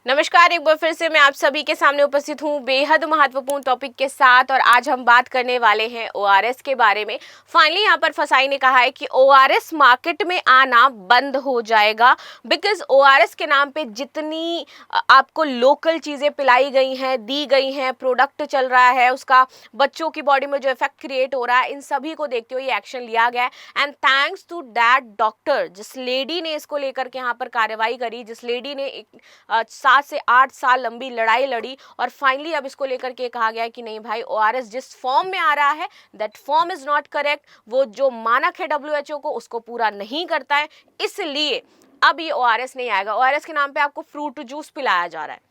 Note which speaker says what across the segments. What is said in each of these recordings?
Speaker 1: नमस्कार, एक बार फिर से मैं आप सभी के सामने उपस्थित हूँ बेहद महत्वपूर्ण टॉपिक के साथ। और आज हम बात करने वाले हैं ओआरएस के बारे में। फाइनली यहाँ पर फसाई ने कहा है कि ओआरएस मार्केट में आना बंद हो जाएगा, बिकॉज ओआरएस के नाम पे जितनी आपको लोकल चीज़ें पिलाई गई हैं, दी गई हैं, प्रोडक्ट चल रहा है, उसका बच्चों की बॉडी में जो इफेक्ट क्रिएट हो रहा है, इन सभी को देखते हुए ये एक्शन लिया गया है। And thanks to that doctor, जिस लेडी ने इसको लेकर के यहाँ पर कार्रवाई करी, जिस लेडी ने 7 से 8 साल लंबी लड़ाई लड़ी, और फाइनली अब इसको लेकर के कहा गया है कि नहीं भाई, ओआरएस जिस फॉर्म में आ रहा है that form is not correct, वो जो मानक है डब्ल्यूएचओ को उसको पूरा नहीं करता है, इसलिए अब ये ओआरएस नहीं आएगा। ओआरएस के नाम पे आपको फ्रूट जूस पिलाया जा रहा है,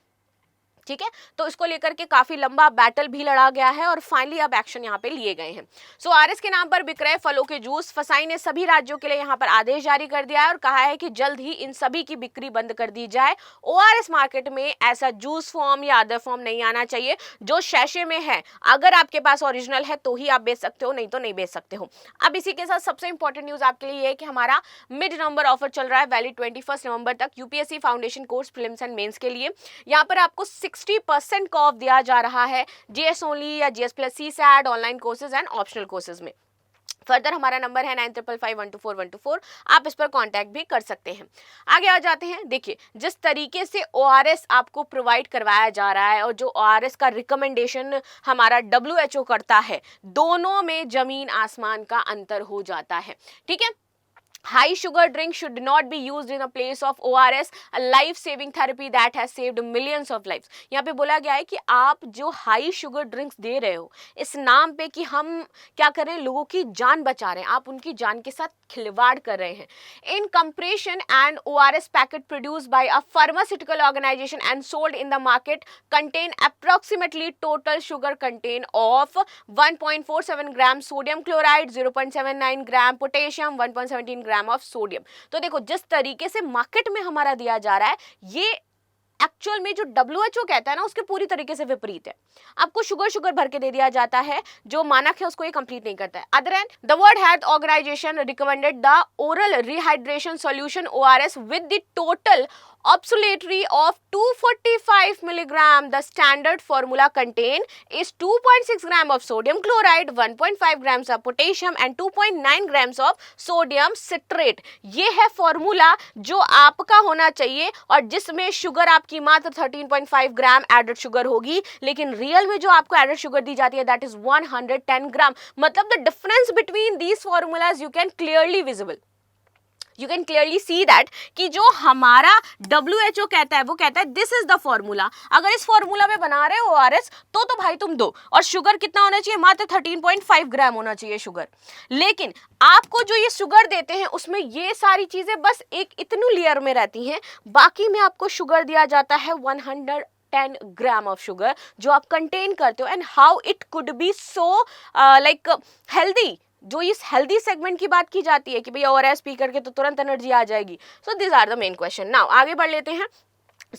Speaker 1: ठीक है। तो इसको लेकर के काफी लंबा बैटल भी लड़ा गया है और फाइनली अब एक्शन यहाँ पे लिए गए हैं। सो ओआरएस के नाम पर बिक रहे फलों के जूस, फसाई ने सभी राज्यों के लिए यहाँ पर आदेश जारी कर दिया है और कहा है कि जल्द ही इन सभी की बिक्री बंद कर दी जाए। ओआरएस मार्केट में ऐसा जूस फॉर्म या अदर फॉर्म नहीं आना चाहिए जो शैशे में है। अगर आपके पास ओरिजिनल है तो ही आप बेच सकते हो, नहीं तो नहीं बेच सकते हो। अब इसी के साथ सबसे इंपॉर्टेंट न्यूज आपके लिए है कि हमारा मिड नवंबर ऑफर चल रहा है, वैलिड 21 नवंबर तक, UPSC foundation course prelims and mains के लिए। यहाँ पर आपको 60% का ऑफ दिया जा रहा है जीएस ओनली या GS plus CSAT online courses and optional courses में। फर्दर हमारा नंबर है 9555124124, आप इस पर कांटेक्ट भी कर सकते हैं। आगे आ जाते हैं। देखिए, जिस तरीके से ओआरएस आपको प्रोवाइड करवाया जा रहा है और जो ओआरएस का रिकमेंडेशन हमारा डब्ल्यूएचओ करता है, दोनों में जमीन आसमान का अंतर हो जाता है, ठीक है। High sugar drink should not be used in a place of ORS, a life-saving therapy that has saved millions of lives। यहाँ पे बोला गया है कि आप जो हाई शुगर ड्रिंक्स दे रहे हो इस नाम पे कि हम क्या कर रहे हैं, लोगों की जान बचा रहे हैं, आप उनकी जान के साथ खिलवाड़ कर रहे हैं। In comparison, an ORS packet produced by a pharmaceutical organization and sold in the market contain approximately total sugar content of 1.47 gram sodium chloride, 0.79 gram potassium, 1.17 gram of sodium. तो देखो, जिस तरीके से मार्केट में हमारा दिया जा रहा है, ये एक्चुअल में जो डब्ल्यूएचओ कहता है ना, उसके पूरी तरीके से विपरीत है। आपको शुगर भर के दे दिया जाता है, जो मानक है उसको ये कंप्लीट नहीं करता है। Other end, the World Health Organization recommended the oral rehydration solution ORS with the total obsoletory of 245 milligram. The standard formula contain is 2.6 gram of sodium chloride, 1.5 grams of potassium and 2.9 grams of sodium citrate। ये है formula जो आपका होना चाहिए और जिसमें sugar आपकी मात्र 13.5 ग्राम एडेड शुगर होगी, लेकिन रियल में जो आपको एडेड शुगर दी जाती है दैट इज 110 ग्राम। मतलब the difference between these formulas you can clearly visible, you can clearly see that कि जो हमारा डब्ल्यूएचओ कहता है वो कहता है दिस इज द फॉर्मूला। अगर इस फॉर्मूला में बना रहे हो ओआरएस तो भाई तुम दो, और शुगर कितना होना चाहिए, मात्र 13.5 ग्राम होना चाहिए शुगर। लेकिन आपको जो ये शुगर देते हैं उसमें ये सारी चीजें बस एक इतनी लेयर में रहती हैं, बाकी में आपको शुगर दिया जाता है 110 ग्राम ऑफ शुगर जो आप कंटेन करते हो। And how it could be so like healthy, जो इस हेल्दी सेगमेंट की बात की जाती है कि भैया ओआरएस पी करके तो तुरंत एनर्जी आ जाएगी। So this are the main question. Now आगे बढ़ लेते हैं।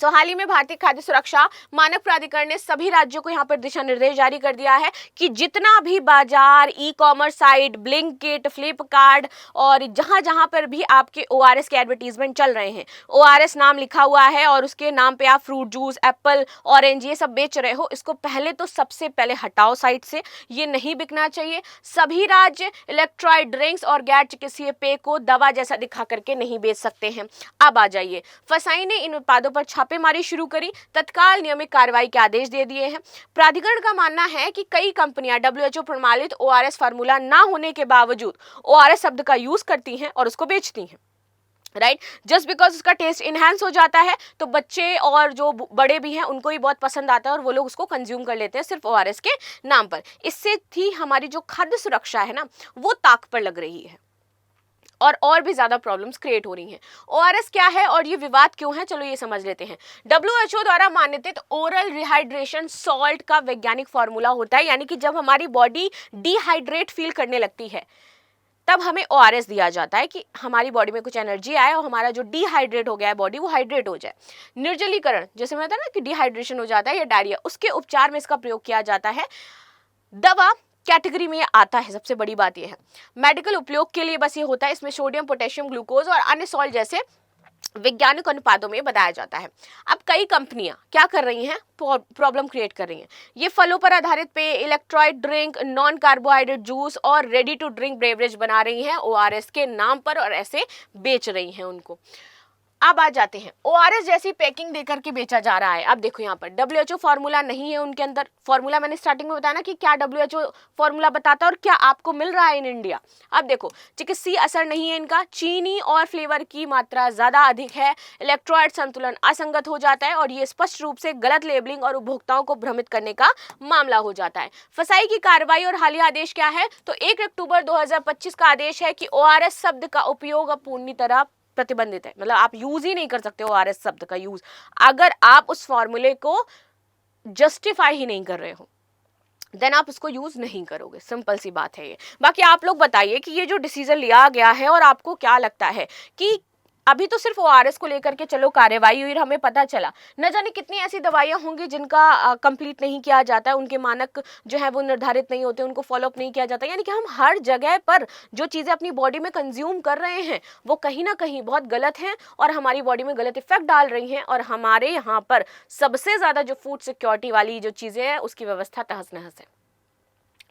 Speaker 1: हाल ही में भारतीय खाद्य सुरक्षा मानक प्राधिकरण ने सभी राज्यों को यहाँ पर दिशा निर्देश जारी कर दिया है कि जितना भी बाजार, e commerce site, Blinkit, Flipkart और जहाँ जहाँ पर भी आपके ओआरएस के एडवर्टीजमेंट चल रहे हैं, ओआरएस नाम लिखा हुआ है और उसके नाम पे आप फ्रूट जूस, एप्पल, ऑरेंज ये सब बेच रहे हो, इसको पहले तो सबसे पहले हटाओ साइट से, ये नहीं बिकना चाहिए। सभी राज्य इलेक्ट्रॉइड ड्रिंक्स और गैर चिकित्सीय पेय को दवा जैसा दिखा करके नहीं बेच सकते हैं। अब आ जाइए, फसाई ने इन उत्पादों पर छापेमारी शुरू करी, तत्काल नियमित कार्रवाई के आदेश दे दिए हैं। प्राधिकरण का मानना है कि कई कंपनियां डब्ल्यूएचओ प्रमाणित ओआरएस फार्मूला ना होने के बावजूद ओआरएस शब्द का यूज करती हैं और उसको बेचती हैं, राइट। जस्ट बिकॉज उसका टेस्ट इनहेंस हो जाता है तो बच्चे और जो बड़े भी हैं उनको ही बहुत पसंद आता है और वो लोग उसको कंज्यूम कर लेते हैं सिर्फ ओआरएस के नाम पर। इससे थी हमारी जो खाद्य सुरक्षा है ना, वो ताक पर लग रही है और भी ज्यादा प्रॉब्लम्स क्रिएट हो रही हैं। ओआरएस क्या है और ये विवाद क्यों है, चलो ये समझ लेते हैं। डब्ल्यूएचओ द्वारा मान्यतित ओरल रिहाइड्रेशन सॉल्ट का वैज्ञानिक फॉर्मूला होता है, यानी कि जब हमारी बॉडी डिहाइड्रेट फील करने लगती है तब हमें ओआरएस दिया जाता है कि हमारी बॉडी में कुछ एनर्जी आए और हमारा जो डिहाइड्रेट हो गया है बॉडी, वो हाइड्रेट हो जाए। निर्जलीकरण, जैसे मैं बताया ना कि डिहाइड्रेशन हो जाता है या डायरिया, उसके उपचार में इसका प्रयोग किया जाता है। दवा कैटेगरी में आता है, सबसे बड़ी बात यह है। मेडिकल उपयोग के लिए बस ये होता है, इसमें सोडियम, पोटेशियम, ग्लूकोज और अन्य सॉल्ट जैसे वैज्ञानिक अनुपातों में बताया जाता है। अब कई कंपनियां क्या कर रही हैं, प्रॉब्लम क्रिएट कर रही हैं। ये फलों पर आधारित पेय, electrolyte drink, non carbohydrate juice और रेडी टू ड्रिंक बेवरेज बना रही हैं ओआरएस के नाम पर और ऐसे बेच रही हैं उनको। अब आ जाते हैं, ओआरएस जैसी पैकिंग देकर के बेचा जा रहा है। अब देखो यहाँ पर डब्ल्यूएचओ फार्मूला नहीं है उनके अंदर। फार्मूला मैंने स्टार्टिंग में बताया ना कि क्या डब्ल्यूएचओ फार्मूला बताता है और क्या आपको मिल रहा है इन इंडिया। अब देखो, चिकित्सीय असर नहीं है इनका, चीनी और फ्लेवर की मात्रा ज्यादा अधिक है, इलेक्ट्रोलाइट संतुलन असंगत हो जाता है और ये स्पष्ट रूप से गलत लेबलिंग और उपभोक्ताओं को भ्रमित करने का मामला हो जाता है। फसाई की कार्रवाई और हालिया आदेश क्या है, तो 1 अक्टूबर 2025 का आदेश है कि ओआरएस शब्द का उपयोग अब पूरी तरह प्रतिबंधित है। मतलब आप यूज ही नहीं कर सकते हो ओआरएस शब्द का यूज, अगर आप उस फॉर्मूले को जस्टिफाई ही नहीं कर रहे हो देन आप उसको यूज नहीं करोगे। सिंपल सी बात है ये। बाकी आप लोग बताइए कि ये जो डिसीजन लिया गया है और आपको क्या लगता है कि अभी तो सिर्फ ओआरएस को लेकर के चलो कार्रवाई हुई, हमें पता चला, न जाने कितनी ऐसी दवाइयां होंगी जिनका कंप्लीट नहीं किया जाता है, उनके मानक जो है वो निर्धारित नहीं होते, उनको फॉलोअप नहीं किया जाता। यानी कि हम हर जगह पर जो चीज़ें अपनी बॉडी में कंज्यूम कर रहे हैं वो कहीं ना कहीं बहुत गलत हैं और हमारी बॉडी में गलत इफेक्ट डाल रही हैं। और हमारे यहाँ पर सबसे ज़्यादा जो फूड सिक्योरिटी वाली जो चीज़ें हैं उसकी व्यवस्था तहस नहस है।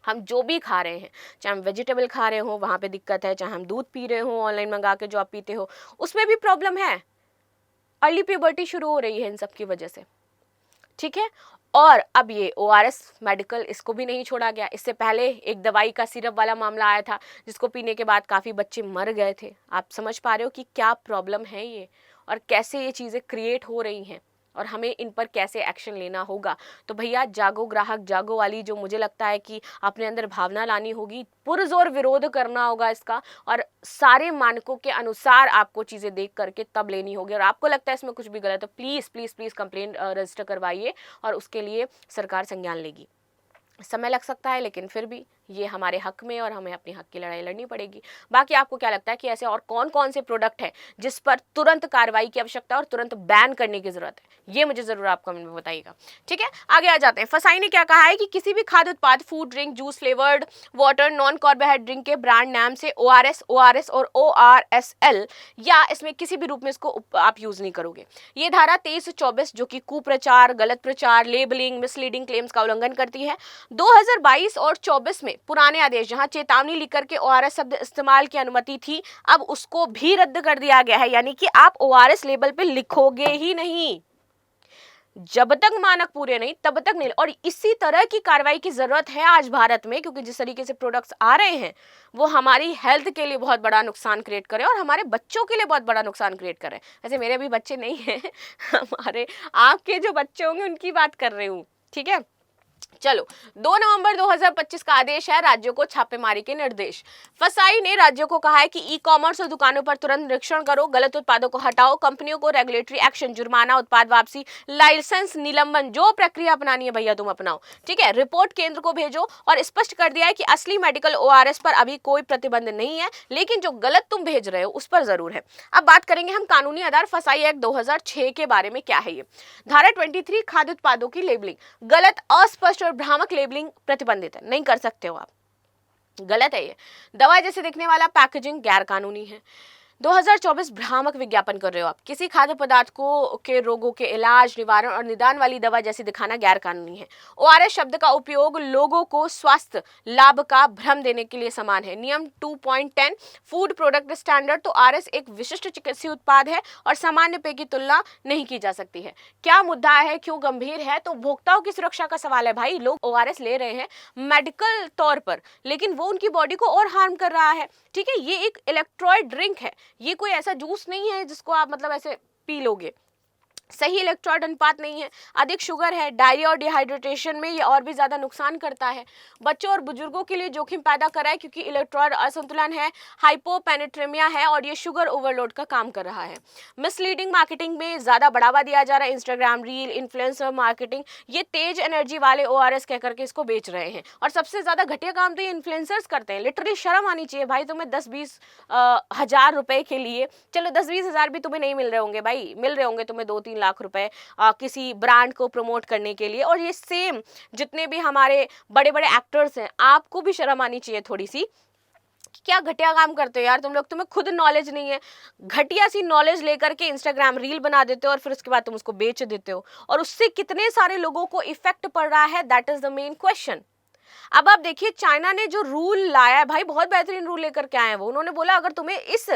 Speaker 1: हम जो भी खा रहे हैं, चाहे हम वेजिटेबल खा रहे हो वहाँ पे दिक्कत है, चाहे हम दूध पी रहे हो ऑनलाइन मंगा के जो आप पीते हो उसमें भी प्रॉब्लम है। अर्ली प्यूबर्टी शुरू हो रही है इन सब की वजह से, ठीक है। और अब ये ओआरएस मेडिकल, इसको भी नहीं छोड़ा गया। इससे पहले एक दवाई का सिरप वाला मामला आया था जिसको पीने के बाद काफ़ी बच्चे मर गए थे। आप समझ पा रहे हो कि क्या प्रॉब्लम है ये और कैसे ये चीज़ें क्रिएट हो रही हैं और हमें इन पर कैसे एक्शन लेना होगा। तो भैया जागो ग्राहक जागो वाली जो मुझे लगता है कि अपने अंदर भावना लानी होगी, पुरजोर विरोध करना होगा इसका और सारे मानकों के अनुसार आपको चीज़ें देख करके तब लेनी होगी। और आपको लगता है इसमें कुछ भी गलत है तो please please please complaint register करवाइए और उसके लिए सरकार संज्ञान लेगी। समय लग सकता है लेकिन फिर भी ये हमारे हक में और हमें अपने हक की लड़ाई लड़नी पड़ेगी। बाकी आपको क्या लगता है कि ऐसे और कौन कौन से प्रोडक्ट हैं जिस पर तुरंत कार्रवाई की आवश्यकता और तुरंत बैन करने की जरूरत है, ये मुझे जरूर आप कमेंट में बताइएगा। ठीक है, आगे आ जाते हैं। फसाई ने क्या कहा है कि किसी भी खाद्य उत्पाद, food, drink, juice, flavoured water, non carbohydrate drink के ब्रांड नाम से ओआरएस और ओआरएसएल या इसमें किसी भी रूप में इसको आप यूज नहीं करोगे। ये धारा 23-24 जो कि कुप्रचार, गलत प्रचार, लेबलिंग, मिसलीडिंग क्लेम्स का उल्लंघन करती है। 2022 और 24 में पुराने आदेश जहां चेतावनी लिखकर के ओआरएस शब्द इस्तेमाल की अनुमति थी, अब उसको भी रद्द कर दिया गया है। यानी कि आप ओआरएस लेबल पे लिखोगे ही नहीं, जब तक मानक पूरे नहीं तब तक नहीं। और इसी तरह की कार्रवाई की जरूरत है आज भारत में, क्योंकि जिस तरीके से प्रोडक्ट्स आ रहे हैं वो हमारी हेल्थ के लिए बहुत बड़ा नुकसान क्रिएट करे और हमारे बच्चों के लिए बहुत बड़ा नुकसान क्रिएट करे। वैसे मेरे अभी बच्चे नहीं हैं हमारे आपके जो बच्चे होंगे उनकी बात कर रही हूँ, ठीक है। चलो, 2 नवंबर 2025 का आदेश है, राज्यों को छापेमारी के निर्देश। फसाई ने राज्यों को कहा है कि ई कॉमर्स और दुकानों पर तुरंत निरीक्षण करो, गलत उत्पादों को हटाओ, कंपनियों को रेगुलेटरी एक्शन, जुर्माना, उत्पाद वापसी, लाइसेंस निलंबन, जो प्रक्रिया अपनानी है भैया तुम अपनाओ, ठीक है। रिपोर्ट केंद्र को भेजो और स्पष्ट कर दिया है कि असली मेडिकल ओआरएस पर अभी कोई प्रतिबंध नहीं है, लेकिन जो गलत तुम भेज रहे हो उस पर जरूर है। अब बात करेंगे हम कानूनी आधार फसाई एक्ट 2006 के बारे में। क्या है ये? धारा 23 खाद्य उत्पादों की लेबलिंग, गलत, अस्पष्ट और भ्रामक लेबलिंग प्रतिबंधित है, नहीं कर सकते हो आप, गलत है ये। दवा जैसे दिखने वाला पैकेजिंग गैर कानूनी है। 2024 भ्रामक विज्ञापन कर रहे हो आप, किसी खाद्य पदार्थ को के रोगों के इलाज, निवारण और निदान वाली दवा जैसी दिखाना गैर कानूनी है। ओआरएस शब्द का उपयोग लोगों को स्वास्थ्य लाभ का भ्रम देने के लिए समान है। नियम 2.10 फूड प्रोडक्ट स्टैंडर्ड, तो ओआरएस एक विशिष्ट चिकित्सीय उत्पाद है और सामान्य पेय की तुलना नहीं की जा सकती है। क्या मुद्दा है, क्यों गंभीर है? तो उपभोक्ताओं की सुरक्षा का सवाल है भाई। लोग ओआरएस ले रहे हैं मेडिकल तौर पर, लेकिन वो उनकी बॉडी को और हार्म कर रहा है, ठीक है। ये एक इलेक्ट्रोलाइट ड्रिंक है, ये कोई ऐसा जूस नहीं है जिसको आप मतलब ऐसे पी लोगे। सही इलेक्ट्रोलाइट अनुपात नहीं है, अधिक शुगर है, डायरिया और डिहाइड्रेशन में ये और भी ज्यादा नुकसान करता है। बच्चों और बुजुर्गों के लिए जोखिम पैदा कर रहा है क्योंकि इलेक्ट्रोलाइट असंतुलन है, हाइपोपेनेट्रेमिया है और ये शुगर ओवरलोड का काम कर रहा है। मिसलीडिंग मार्केटिंग में ज्यादा बढ़ावा दिया जा रहा है, इंस्टाग्राम रील, इन्फ्लुएंसर मार्केटिंग, ये तेज एनर्जी वाले ओआरएस कह करके इसको बेच रहे हैं। और सबसे ज्यादा घटिया काम तो ये इन्फ्लुएंसर्स करते हैं। लिटरली शर्म आनी चाहिए भाई तुम्हें। 10-20 हजार रुपए के लिए, चलो 10-20 हजार भी तुम्हें नहीं मिल रहे होंगे भाई, मिल रहे होंगे तुम्हें 2-3 लाख रुपए किसी ब्रांड को प्रमोट करने के लिए। और ये सेम जितने भी हमारे बड़े बड़े एक्टर्स हैं, आपको भी शर्म आनी चाहिए थोड़ी सी क्या घटिया काम करते हो यार तुम लोग, तुम्हें खुद नॉलेज नहीं है, घटिया सी नॉलेज लेकर के इंस्टाग्राम रील बना देते हो और फिर उसके बाद तुम उसको बेच देते हो, और उससे कितने सारे लोगों को इफेक्ट पड़ रहा है, that is the main question. अब आप देखिए चाइना ने जो रूल लाया है भाई, बहुत बेहतरीन रूल लेकर के आए हैं वो। उन्होंने बोला अगर तुम्हें इस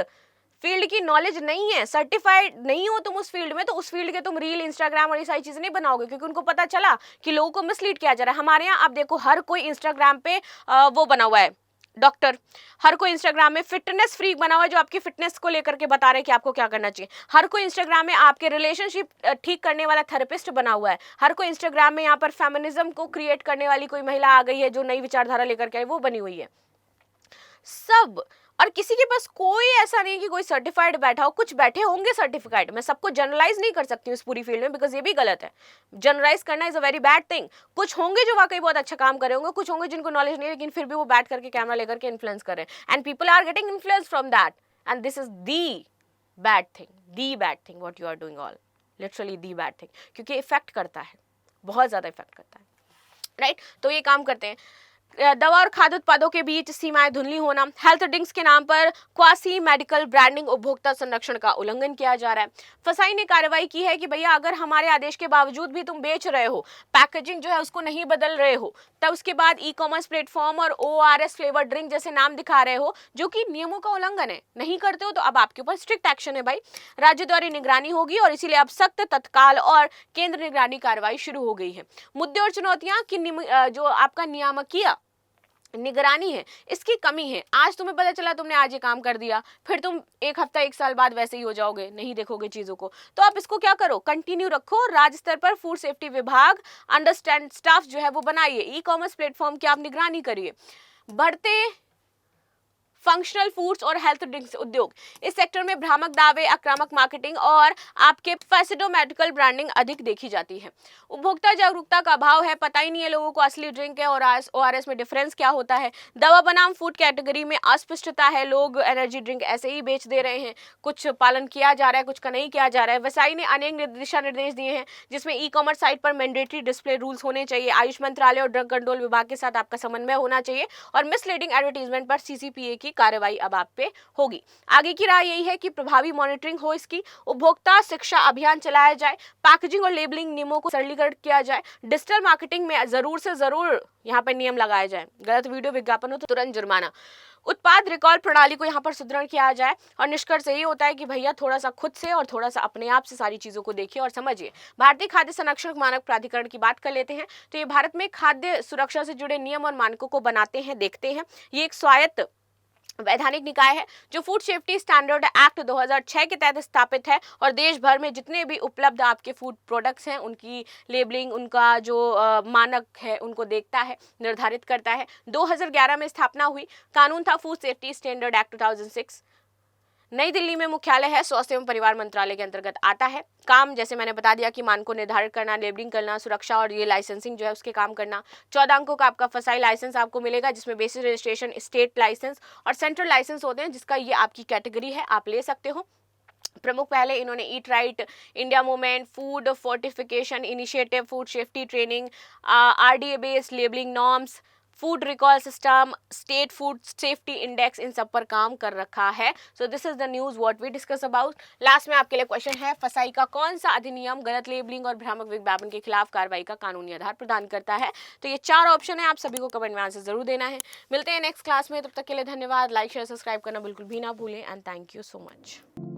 Speaker 1: फील्ड की नॉलेज नहीं है, सर्टिफाइड नहीं हो तुम उस फील्ड में, तो उस फील्ड के तुम रील, इंस्टाग्राम और ये सारी चीजें नहीं बनाओगे, क्योंकि उनको पता चला कि लोगों को मिसलीड किया जा रहा है। हमारे यहाँ आप देखो हर कोई इंस्टाग्राम पे वो बना हुआ है डॉक्टर, हर कोई इंस्टाग्राम में फिटनेस फ्रीक बना हुआ है जो आपकी फिटनेस को लेकर के बता रहे हैं कि आपको क्या करना चाहिए। हर कोई इंस्टाग्राम में आपके रिलेशनशिप ठीक करने वाला थेरेपिस्ट बना हुआ है। हर कोई इंस्टाग्राम में यहाँ पर फेमिनिज्म को क्रिएट करने वाली कोई महिला आ गई है जो नई विचारधारा लेकर के आई, वो बनी हुई है सब। और किसी के पास कोई ऐसा नहीं कि कोई सर्टिफाइड बैठा हो, कुछ बैठे होंगे सर्टिफाइड, मैं सबको जनरलाइज नहीं कर सकती हूँ इस पूरी फील्ड में, बिकॉज ये भी गलत है, जनरलाइज करना is a very bad thing. कुछ होंगे जो वाकई बहुत अच्छा काम कर रहे होंगे, कुछ होंगे जिनको नॉलेज नहीं है, लेकिन फिर भी वो बैठ करके कैमरा लेकर के इन्फ्लुएंस कर रहे हैं, and people are getting influence from that, and this is the bad thing what you are doing, all literally the bad thing, क्योंकि इफेक्ट करता है, बहुत ज्यादा इफेक्ट करता है, राइट। तो ये काम करते हैं। दवा और खाद्य उत्पादों के बीच सीमाएं धुंधली होना, हेल्थ ड्रिंक्स के नाम पर क्वासी मेडिकल ब्रांडिंग, उपभोक्ता संरक्षण का उल्लंघन किया जा रहा है। फसाई ने कार्रवाई की है कि भैया अगर हमारे आदेश के बावजूद भी तुम बेच रहे हो, पैकेजिंग जो है उसको नहीं बदल रहे हो, तब उसके बाद ई कॉमर्स प्लेटफॉर्म और ORS फ्लेवर ड्रिंक जैसे नाम दिखा रहे हो जो कि नियमों का उल्लंघन है, नहीं करते हो तो अब आपके ऊपर स्ट्रिक्ट एक्शन है भाई, राज्य द्वारा निगरानी होगी, और इसीलिए अब सख्त, तत्काल और केंद्र निगरानी कार्रवाई शुरू हो गई है। मुद्दे और चुनौतियां कि जो आपका नियामकीय निगरानी है इसकी कमी है। आज तुम्हें पता चला, तुमने आज ये काम कर दिया, फिर तुम एक हफ्ता एक साल बाद वैसे ही हो जाओगे, नहीं देखोगे चीजों को, तो आप इसको क्या करो, कंटिन्यू रखो। राज्य स्तर पर फूड सेफ्टी विभाग अंडरस्टैंड स्टाफ जो है वो बनाइए, ई कॉमर्स प्लेटफॉर्म की आप निगरानी करिए। बढ़ते फंक्शनल फूड्स और हेल्थ ड्रिंक्स उद्योग, इस सेक्टर में भ्रामक दावे, आक्रामक मार्केटिंग और आपके फैसिडो मेडिकल ब्रांडिंग अधिक देखी जाती है। उपभोक्ता जागरूकता का अभाव है, पता ही नहीं है लोगों को असली ड्रिंक है और ORS में डिफरेंस क्या होता है। दवा बनाम फूड कैटेगरी में अस्पष्टता है, लोग एनर्जी ड्रिंक ऐसे ही बेच दे रहे हैं, कुछ पालन किया जा रहा है, कुछ का नहीं किया जा रहा है। वसाई ने अनेक दिशा निर्देश दिए हैं जिसमें ई कॉमर्स साइट पर मैंडेटरी डिस्प्ले रूल्स होने चाहिए, आयुष मंत्रालय और ड्रग कंट्रोल विभाग के साथ आपका समन्वय होना चाहिए, और मिसलीडिंग एडवर्टीजमेंट पर CCPA की कार्रवाई अब आप पे होगी। आगे की राय यही है कि प्रभावी मॉनिटरिंग हो इसकी, उपभोक्ता शिक्षा अभियान चलाया जाए, पैकेजिंग और लेबलिंग नियमों को सरलीकृत किया जाए, डिजिटल मार्केटिंग में जरूर से जरूर यहाँ पर नियम लगाए जाए, गलत वीडियो विज्ञापन हो तो तुरंत जुर्माना, उत्पाद रिकॉल प्रणाली को यहाँ पर सुदृढ़ किया जाए, और निष्कर्ष यही होता है कि भैया थोड़ा सा खुद से और थोड़ा सा अपने आप से सारी चीजों को देखिए और समझिए। भारतीय खाद्य संरक्षण मानक प्राधिकरण की बात कर लेते हैं, तो ये भारत में खाद्य सुरक्षा से जुड़े नियम और मानकों को बनाते हैं, देखते हैं। ये एक स्वायत्त वैधानिक निकाय है जो फूड सेफ्टी स्टैंडर्ड एक्ट 2006 के तहत स्थापित है, और देश भर में जितने भी उपलब्ध आपके फूड प्रोडक्ट्स हैं उनकी लेबलिंग, उनका जो मानक है उनको देखता है, निर्धारित करता है। 2011 में स्थापना हुई, कानून था फूड सेफ्टी स्टैंडर्ड एक्ट 2006। नई दिल्ली में मुख्यालय है, स्वास्थ्य एवं परिवार मंत्रालय के अंतर्गत आता है। काम जैसे मैंने बता दिया कि मान को निर्धारित करना, लेबलिंग करना, सुरक्षा और ये लाइसेंसिंग जो है उसके काम करना। 14 अंकों का आपका फसाई लाइसेंस आपको मिलेगा, जिसमें बेसिक रजिस्ट्रेशन, स्टेट लाइसेंस और सेंट्रल लाइसेंस होते हैं, जिसका ये आपकी कैटेगरी है, आप ले सकते हो। प्रमुख पहले इन्होंने eat right India movement, food fortification initiative, food safety training, RDA based labelling norms, food recall system, state food safety index, इन सब पर काम कर रखा है। So this is the news what we discuss about. Last में आपके लिए क्वेश्चन है, फसाई का कौन सा अधिनियम गलत लेबलिंग और भ्रामक विज्ञापन के खिलाफ कार्रवाई का कानूनी आधार प्रदान करता है? तो ये 4 ऑप्शन है, आप सभी को कमेंट में आंसर जरूर देना है। मिलते हैं नेक्स्ट क्लास में, तब तक के लिए धन्यवाद। लाइक शेयर सब्सक्राइब करना बिल्कुल भी ना भूलें, and thank you so much.